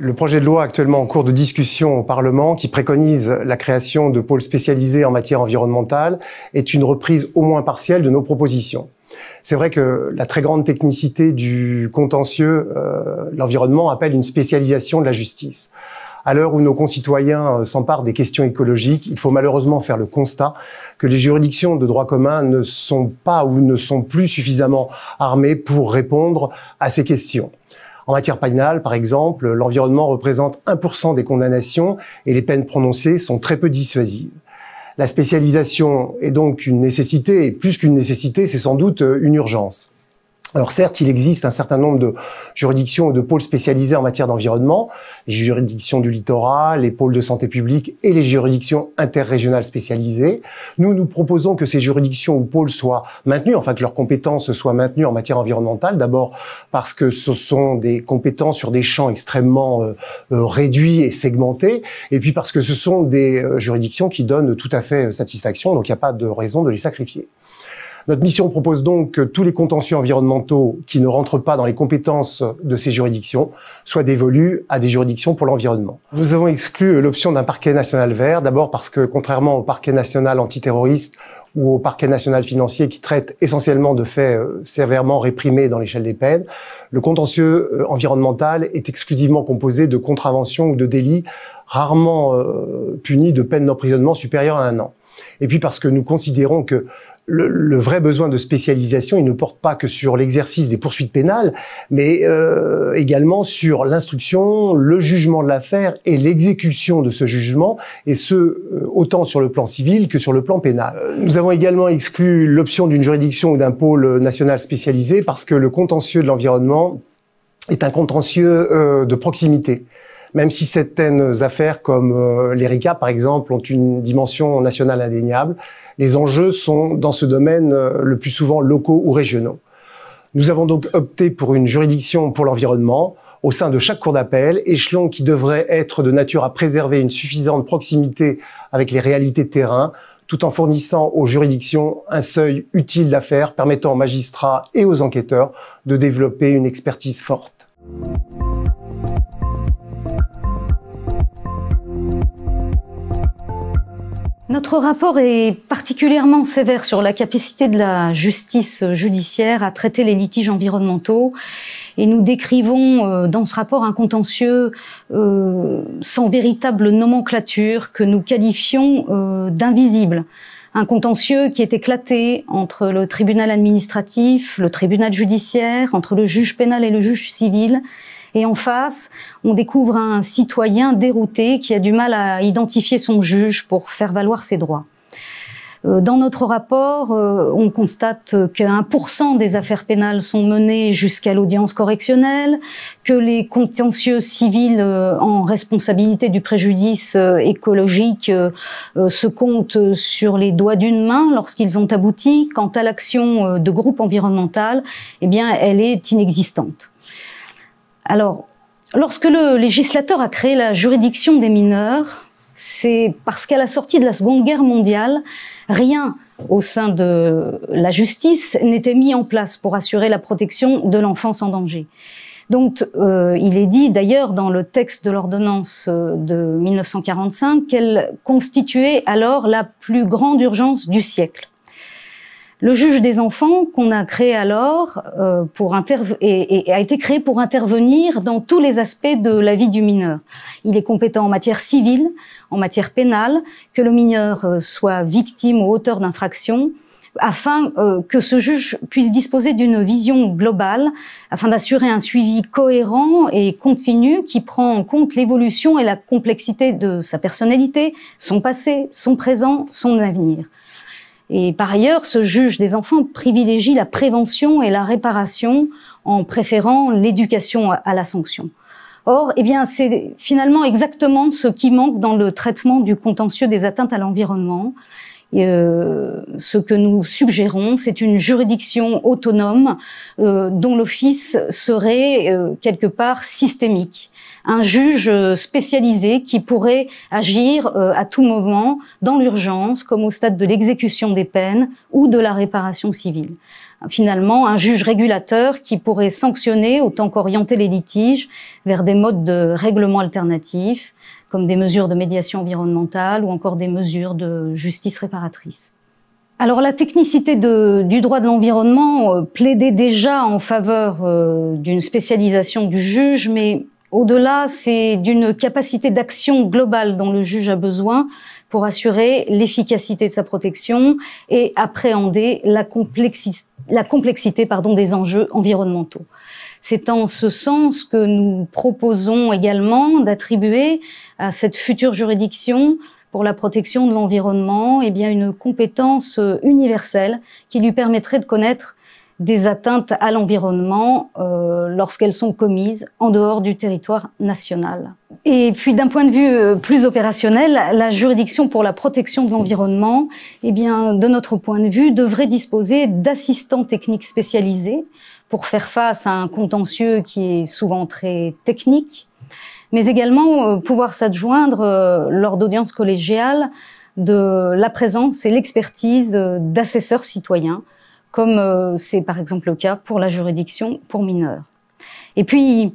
Le projet de loi actuellement en cours de discussion au Parlement, qui préconise la création de pôles spécialisés en matière environnementale, est une reprise au moins partielle de nos propositions. C'est vrai que la très grande technicité du contentieux, l'environnement, appelle une spécialisation de la justice. À l'heure où nos concitoyens s'emparent des questions écologiques, il faut malheureusement faire le constat que les juridictions de droit commun ne sont pas ou ne sont plus suffisamment armées pour répondre à ces questions. En matière pénale, par exemple, l'environnement représente 1% des condamnations et les peines prononcées sont très peu dissuasives. La spécialisation est donc une nécessité, et plus qu'une nécessité, c'est sans doute une urgence. Alors certes, il existe un certain nombre de juridictions ou de pôles spécialisés en matière d'environnement, les juridictions du littoral, les pôles de santé publique et les juridictions interrégionales spécialisées. Nous proposons que ces juridictions ou pôles soient maintenus, enfin que leurs compétences soient maintenues en matière environnementale, d'abord parce que ce sont des compétences sur des champs extrêmement réduits et segmentés, et puis parce que ce sont des juridictions qui donnent tout à fait satisfaction, donc il n'y a pas de raison de les sacrifier. Notre mission propose donc que tous les contentieux environnementaux qui ne rentrent pas dans les compétences de ces juridictions soient dévolus à des juridictions pour l'environnement. Nous avons exclu l'option d'un parquet national vert, d'abord parce que contrairement au parquet national antiterroriste ou au parquet national financier qui traite essentiellement de faits sévèrement réprimés dans l'échelle des peines, le contentieux environnemental est exclusivement composé de contraventions ou de délits rarement punis de peines d'emprisonnement supérieures à 1 an. Et puis parce que nous considérons que le vrai besoin de spécialisation, il ne porte pas que sur l'exercice des poursuites pénales, mais également sur l'instruction, le jugement de l'affaire et l'exécution de ce jugement, et ce, autant sur le plan civil que sur le plan pénal. Nous avons également exclu l'option d'une juridiction ou d'un pôle national spécialisé parce que le contentieux de l'environnement est un contentieux de proximité. Même si certaines affaires comme l'Erika, par exemple, ont une dimension nationale indéniable, les enjeux sont, dans ce domaine, le plus souvent locaux ou régionaux. Nous avons donc opté pour une juridiction pour l'environnement, au sein de chaque cour d'appel, échelon qui devrait être de nature à préserver une suffisante proximité avec les réalités de terrain, tout en fournissant aux juridictions un seuil utile d'affaires permettant aux magistrats et aux enquêteurs de développer une expertise forte. Notre rapport est particulièrement sévère sur la capacité de la justice judiciaire à traiter les litiges environnementaux et nous décrivons dans ce rapport un contentieux sans véritable nomenclature que nous qualifions d'invisible. Un contentieux qui est éclaté entre le tribunal administratif, le tribunal judiciaire, entre le juge pénal et le juge civil. Et en face, on découvre un citoyen dérouté qui a du mal à identifier son juge pour faire valoir ses droits. Dans notre rapport, on constate que 1% des affaires pénales sont menées jusqu'à l'audience correctionnelle, que les contentieux civils en responsabilité du préjudice écologique se comptent sur les doigts d'une main lorsqu'ils ont abouti. Quant à l'action de groupe environnemental, eh bien, elle est inexistante. Alors, lorsque le législateur a créé la juridiction des mineurs, c'est parce qu'à la sortie de la Seconde Guerre mondiale, rien au sein de la justice n'était mis en place pour assurer la protection de l'enfance en danger. Donc, il est dit d'ailleurs dans le texte de l'ordonnance de 1945 qu'elle constituait alors la plus grande urgence du siècle. Le juge des enfants qu'on a créé alors a été créé pour intervenir dans tous les aspects de la vie du mineur. Il est compétent en matière civile, en matière pénale, que le mineur soit victime ou auteur d'infraction, afin que ce juge puisse disposer d'une vision globale, afin d'assurer un suivi cohérent et continu qui prend en compte l'évolution et la complexité de sa personnalité, son passé, son présent, son avenir. Et par ailleurs, ce juge des enfants privilégie la prévention et la réparation en préférant l'éducation à la sanction. Or, eh bien, c'est finalement exactement ce qui manque dans le traitement du contentieux des atteintes à l'environnement. Ce que nous suggérons, c'est une juridiction autonome dont l'office serait quelque part systémique. Un juge spécialisé qui pourrait agir à tout moment, dans l'urgence, comme au stade de l'exécution des peines ou de la réparation civile. finalement un juge régulateur qui pourrait sanctionner autant qu'orienter les litiges vers des modes de règlement alternatifs, comme des mesures de médiation environnementale ou encore des mesures de justice réparatrice. Alors la technicité du droit de l'environnement plaidait déjà en faveur d'une spécialisation du juge, mais au-delà, c'est d'une capacité d'action globale dont le juge a besoin pour assurer l'efficacité de sa protection et appréhender la complexité des enjeux environnementaux. C'est en ce sens que nous proposons également d'attribuer à cette future juridiction pour la protection de l'environnement, une compétence universelle qui lui permettrait de connaître des atteintes à l'environnement lorsqu'elles sont commises en dehors du territoire national. Et puis d'un point de vue plus opérationnel, la juridiction pour la protection de l'environnement, de notre point de vue, devrait disposer d'assistants techniques spécialisés pour faire face à un contentieux qui est souvent très technique, mais également pouvoir s'adjoindre lors d'audiences collégiales de la présence et l'expertise d'assesseurs citoyens, comme c'est par exemple le cas pour la juridiction pour mineurs. Et puis,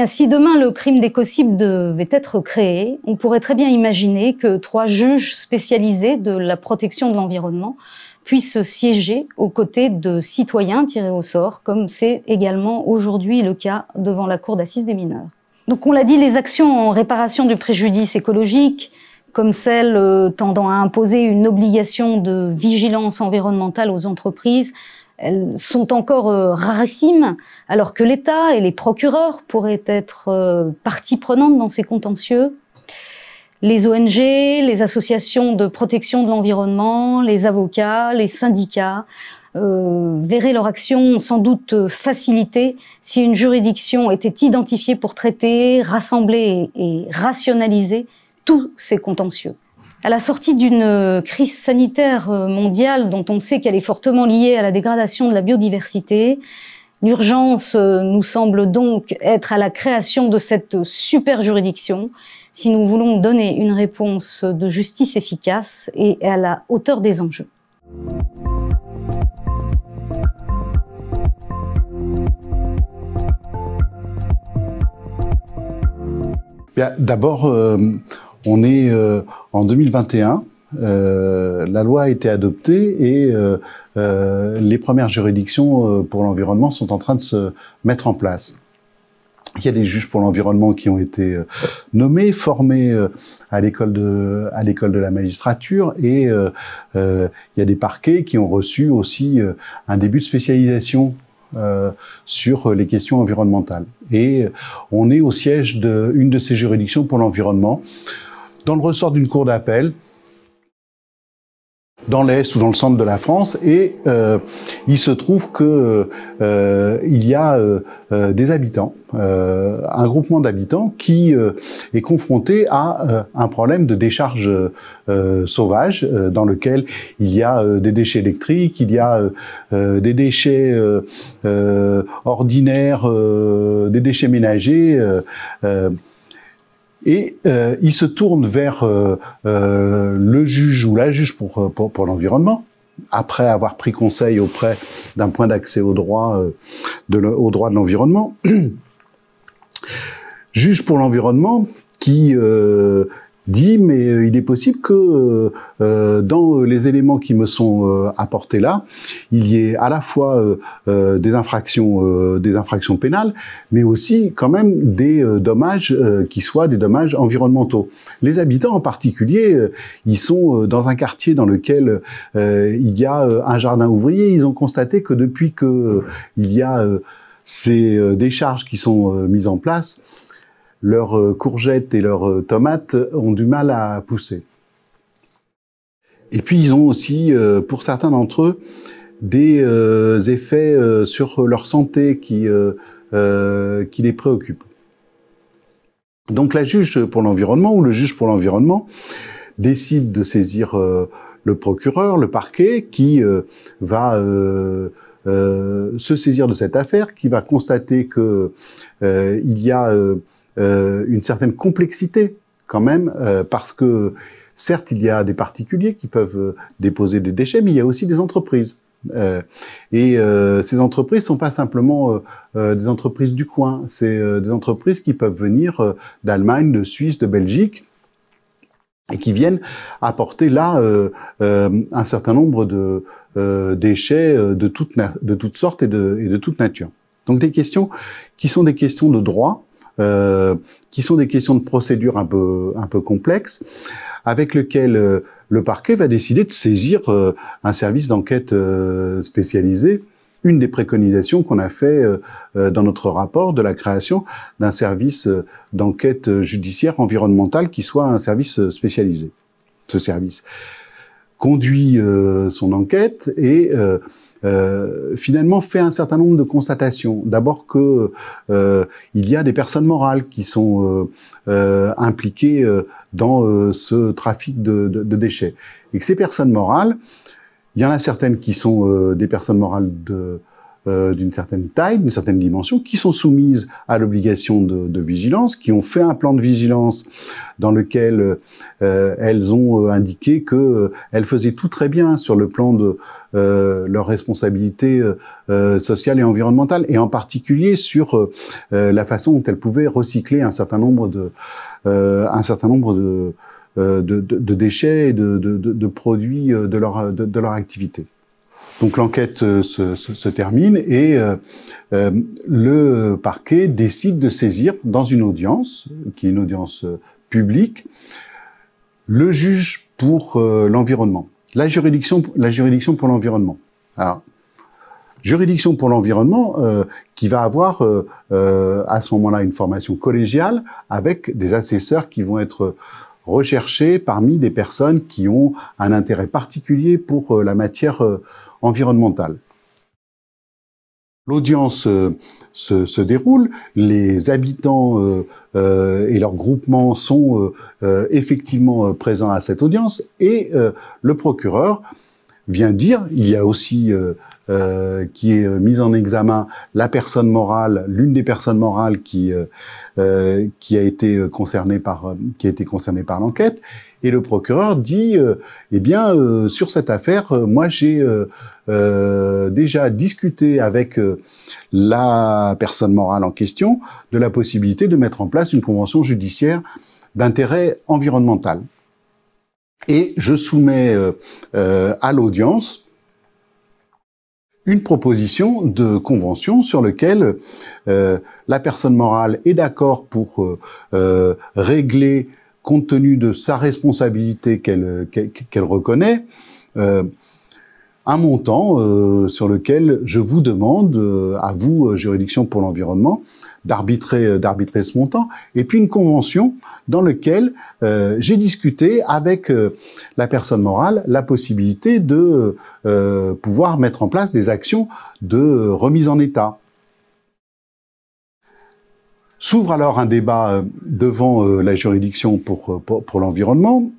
si demain le crime d'écocide devait être créé, on pourrait très bien imaginer que 3 juges spécialisés de la protection de l'environnement puissent siéger aux côtés de citoyens tirés au sort, comme c'est également aujourd'hui le cas devant la Cour d'assises des mineurs. Donc on l'a dit, les actions en réparation du préjudice écologique, comme celles tendant à imposer une obligation de vigilance environnementale aux entreprises, elles sont encore rarissimes, alors que l'État et les procureurs pourraient être partie prenante dans ces contentieux. Les ONG, les associations de protection de l'environnement, les avocats, les syndicats verraient leur action sans doute facilitée si une juridiction était identifiée pour traiter, rassembler et rationaliser tous ces contentieux. À la sortie d'une crise sanitaire mondiale dont on sait qu'elle est fortement liée à la dégradation de la biodiversité, l'urgence nous semble donc être à la création de cette super juridiction si nous voulons donner une réponse de justice efficace et à la hauteur des enjeux. D'abord, on est en 2021, la loi a été adoptée et les premières juridictions pour l'environnement sont en train de se mettre en place. Il y a des juges pour l'environnement qui ont été nommés, formés à l'école de la magistrature et il y a des parquets qui ont reçu aussi un début de spécialisation sur les questions environnementales. Et on est au siège d'une de ces juridictions pour l'environnement, dans le ressort d'une cour d'appel, dans l'Est ou dans le centre de la France, et il se trouve que il y a des habitants, un groupement d'habitants qui est confronté à un problème de décharge sauvage, dans lequel il y a des déchets électriques, il y a des déchets ordinaires, des déchets ménagers, et il se tourne vers le juge ou la juge pour l'environnement, après avoir pris conseil auprès d'un point d'accès au droit de l'environnement. Juge pour l'environnement qui dit mais il est possible que dans les éléments qui me sont apportés là, il y ait à la fois des infractions pénales, mais aussi quand même des dommages qui soient des dommages environnementaux. Les habitants en particulier, ils sont dans un quartier dans lequel il y a un jardin ouvrier. Ils ont constaté que depuis que il y a ces décharges qui sont mises en place, leurs courgettes et leurs tomates ont du mal à pousser. Et puis ils ont aussi, pour certains d'entre eux, des effets sur leur santé qui les préoccupent. Donc la juge pour l'environnement ou le juge pour l'environnement décide de saisir le procureur, le parquet, qui va se saisir de cette affaire, qui va constater que il y a une certaine complexité quand même, parce que certes il y a des particuliers qui peuvent déposer des déchets, mais il y a aussi des entreprises. Ces entreprises sont pas simplement des entreprises du coin, c'est des entreprises qui peuvent venir d'Allemagne, de Suisse, de Belgique, et qui viennent apporter là un certain nombre de déchets de toutes sortes et de toute nature. Donc des questions qui sont des questions de droit, qui sont des questions de procédure un peu complexes, avec lequel le parquet va décider de saisir un service d'enquête spécialisé. Une des préconisations qu'on a fait dans notre rapport de la création d'un service d'enquête judiciaire environnementale qui soit un service spécialisé. Ce service conduit son enquête et finalement fait un certain nombre de constatations. D'abord que il y a des personnes morales qui sont impliquées dans ce trafic de déchets. Et que ces personnes morales, il y en a certaines qui sont des personnes morales d'une certaine taille, d'une certaine dimension, qui sont soumises à l'obligation de vigilance, qui ont fait un plan de vigilance dans lequel elles ont indiqué que elles faisaient tout très bien sur le plan de leur responsabilité sociale et environnementale, et en particulier sur la façon dont elles pouvaient recycler un certain nombre de déchets et de produits de leur activité. Donc l'enquête se termine et le parquet décide de saisir dans une audience, qui est une audience publique, le juge pour l'environnement, la juridiction pour l'environnement. Alors, juridiction pour l'environnement qui va avoir à ce moment-là une formation collégiale avec des assesseurs qui vont être recherchés parmi des personnes qui ont un intérêt particulier pour la matière environnementale. L'audience se déroule, les habitants et leurs groupements sont effectivement présents à cette audience et le procureur vient dire, il y a aussi qui est mise en examen la personne morale, l'une des personnes morales qui a été concernée par l'enquête, et le procureur dit eh bien sur cette affaire, moi j'ai déjà discuté avec la personne morale en question de la possibilité de mettre en place une convention judiciaire d'intérêt environnemental. Et je soumets à l'audience une proposition de convention sur laquelle la personne morale est d'accord pour régler, compte tenu de sa responsabilité qu'elle reconnaît, un montant sur lequel je vous demande, à vous, juridiction pour l'environnement, d'arbitrer ce montant, et puis une convention dans laquelle j'ai discuté avec la personne morale la possibilité de pouvoir mettre en place des actions de remise en état. S'ouvre alors un débat devant la juridiction pour l'environnement,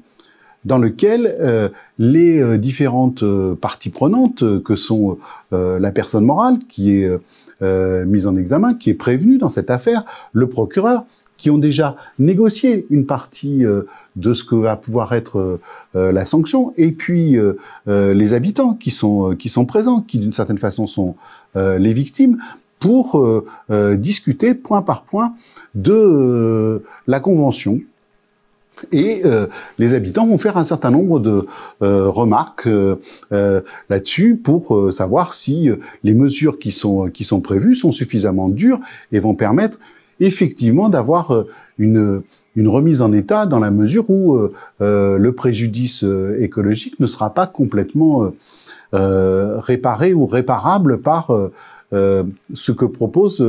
dans lequel les différentes parties prenantes, que sont la personne morale qui est mise en examen, qui est prévenue dans cette affaire, le procureur, qui ont déjà négocié une partie de ce que va pouvoir être la sanction, et puis les habitants qui sont présents, qui d'une certaine façon sont les victimes, pour discuter point par point de la convention. Et les habitants vont faire un certain nombre de remarques là-dessus pour savoir si les mesures qui sont prévues sont suffisamment dures et vont permettre effectivement d'avoir une remise en état dans la mesure où le préjudice écologique ne sera pas complètement réparé ou réparable par ce que propose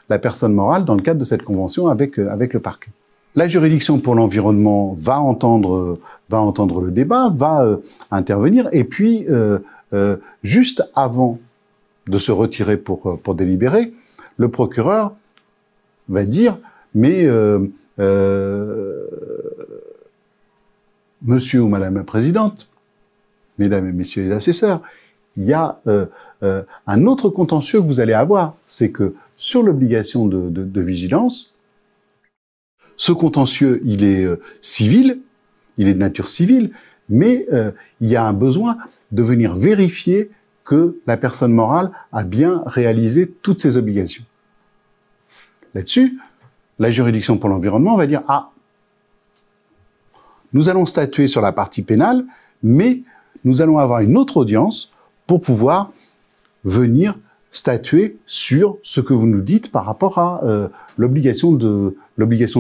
la personne morale dans le cadre de cette convention avec le parquet. La juridiction pour l'environnement va entendre le débat, va intervenir, et puis juste avant de se retirer pour délibérer, le procureur va dire mais monsieur ou madame la présidente, mesdames et messieurs les assesseurs, il y a un autre contentieux que vous allez avoir, c'est que sur l'obligation de vigilance, ce contentieux, il est civil, il est de nature civile, mais il y a un besoin de venir vérifier que la personne morale a bien réalisé toutes ses obligations. Là-dessus, la juridiction pour l'environnement va dire « Ah, nous allons statuer sur la partie pénale, mais nous allons avoir une autre audience pour pouvoir venir statuer sur ce que vous nous dites par rapport à l'obligation de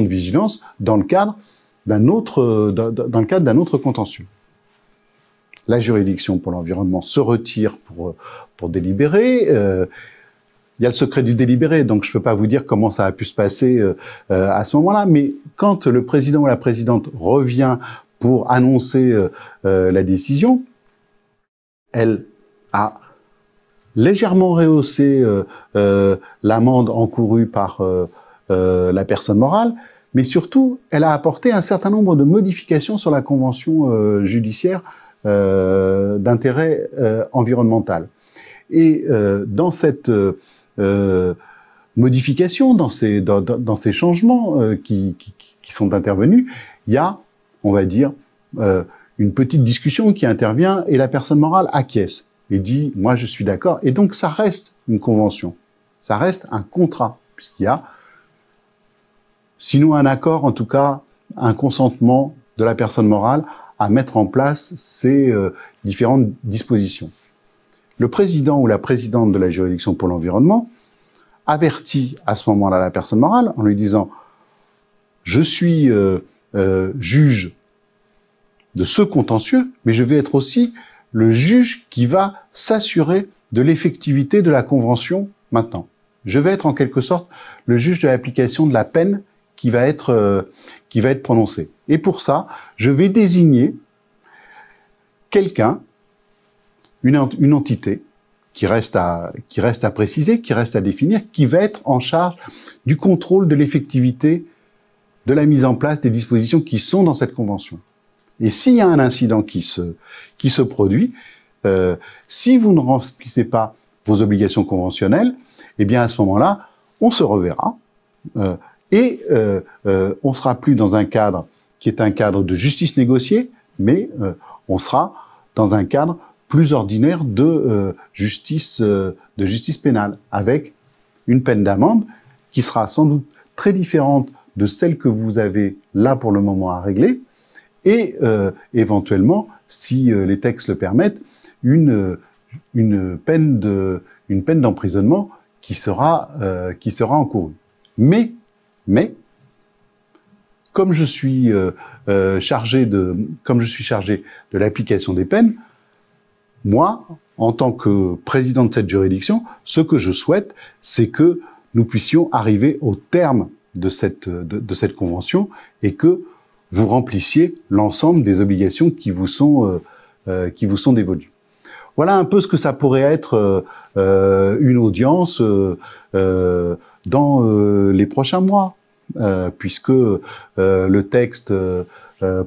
vigilance dans le cadre d'un autre contentieux. » La juridiction pour l'environnement se retire pour délibérer. Il y a le secret du délibéré, donc je ne peux pas vous dire comment ça a pu se passer à ce moment-là, mais quand le président ou la présidente revient pour annoncer la décision, elle a légèrement rehaussé l'amende encourue par la personne morale, mais surtout, elle a apporté un certain nombre de modifications sur la convention judiciaire d'intérêt environnemental. Et dans cette modification, dans ces changements qui sont intervenus, il y a, on va dire, une petite discussion qui intervient et la personne morale acquiesce et dit « moi je suis d'accord ». Et donc ça reste une convention, ça reste un contrat, puisqu'il y a, sinon un accord, en tout cas un consentement de la personne morale à mettre en place ces différentes dispositions. Le président ou la présidente de la juridiction pour l'environnement avertit à ce moment-là la personne morale en lui disant « je suis juge de ce contentieux, mais je vais être aussi le juge qui va s'assurer de l'effectivité de la convention maintenant. Je vais être en quelque sorte le juge de l'application de la peine qui va être prononcée. Et pour ça, je vais désigner quelqu'un, une entité, qui reste à préciser, qui reste à définir, qui va être en charge du contrôle de l'effectivité de la mise en place des dispositions qui sont dans cette convention. Et s'il y a un incident qui se produit, si vous ne remplissez pas vos obligations conventionnelles, eh bien à ce moment-là, on se reverra et on sera plus dans un cadre qui est un cadre de justice négociée, mais on sera dans un cadre plus ordinaire de justice pénale, avec une peine d'amende qui sera sans doute très différente de celle que vous avez là pour le moment à régler, et éventuellement, si les textes le permettent, une peine d'emprisonnement qui sera encourue. Mais comme je suis chargé de l'application des peines, moi, en tant que président de cette juridiction, ce que je souhaite, c'est que nous puissions arriver au terme de cette convention et que vous remplissiez l'ensemble des obligations qui vous sont dévolues. Voilà un peu ce que ça pourrait être une audience dans les prochains mois, puisque le texte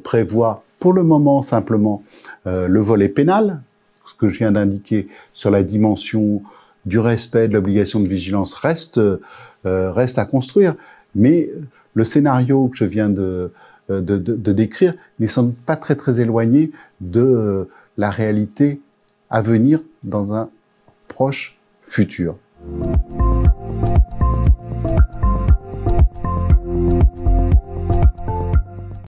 prévoit pour le moment simplement le volet pénal, ce que je viens d'indiquer sur la dimension du respect de l'obligation de vigilance reste à construire, mais le scénario que je viens de décrire n'est sans doute pas très éloigné de la réalité à venir dans un proche futur.